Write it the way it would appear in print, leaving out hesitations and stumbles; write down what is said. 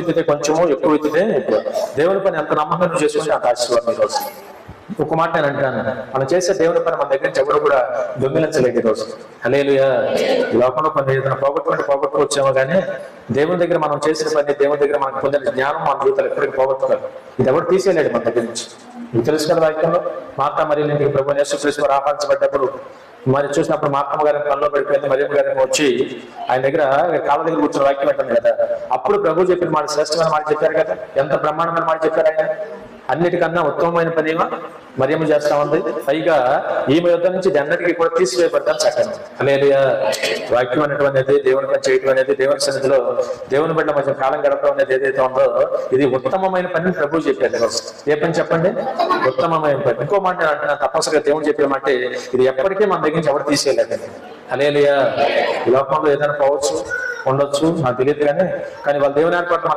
ఎత్తితే కొంచెము, ఎక్కువ ఎత్తితే ఎక్కువ. దేవుని పని ఎంత నమ్మకంగా చేసుకుంటే అంత ఆశీర్వాదం ఈరోజు. ఒక మాట నేను అంటాను, మనం చేసే దేవుని పని మన దగ్గర నుంచి ఎవరు కూడా దొంగిలించలేదు ఈరోజు. హల్లెలూయా. ఈ లోకంలో పని ఏదైనా పోగొట్టుకోవచ్చేమో కానీ దేవుని దగ్గర మనం చేసిన పని, దేవుని దగ్గర మనకు పొందిన జ్ఞానం మన జీవితాలు ఎప్పటికీ పోగొట్టుకోవాలి. ఇది ఎవరు తీసేయలేడు మన దగ్గర నుంచి. మీకు తెలుసు కదా వాక్యంలో, మాతా మరియ ఇంటికి ప్రభువైన యేసుక్రీస్తు వారు ఆహ్వానించబడ్డప్పుడు మరి చూసినప్పుడు మా అత్తమ్మ గారిని పనిలో పడిపోయింది, మరియమ్మ గారిని వచ్చి ఆయన దగ్గర కాళ్ళ దగ్గర కూర్చున్న వాక్యం పెట్టండి కదా. అప్పుడు ప్రభు చెప్పిన మాట శ్రేష్టమైన మాట చెప్పారు కదా. ఎంత బ్రహ్మాండమైన మాట చెప్పారు ఆయన. అన్నిటికన్నా ఉత్తమమైన పనేమో మరియమ్మ చేస్తా ఉంది. పైగా ఈమె యుద్ధ నుంచి అన్నిటికీ కూడా తీసివేయబడ్డాను చక్కని. హల్లెలూయా. వాక్యం అనేటువంటిది, దేవుని పని చేయటం అనేది, దేవుని సన్నిధిలో దేవుని బిడ్డ మధ్య కాలం గడపడం అనేది ఏదైతే ఉందో ఇది ఉత్తమమైన పని ప్రభు చెప్పారు. ఏ పని చెప్పండి? ఉత్తమమైన పని. ఇంకో మాట నేను అంటున్నాను, తప్పనిసరిగా దేవుడు చెప్పేమంటే ఇది ఎప్పటికీ మన దగ్గర నుంచి ఎవరు తీసేయలేదండి. హల్లెలూయా. ఈ లోకంలో ఏదైనా పోవచ్చు, ఉండొచ్చు, నాకు తెలియదు కానీ వాళ్ళ దేవుని ఏర్పాటు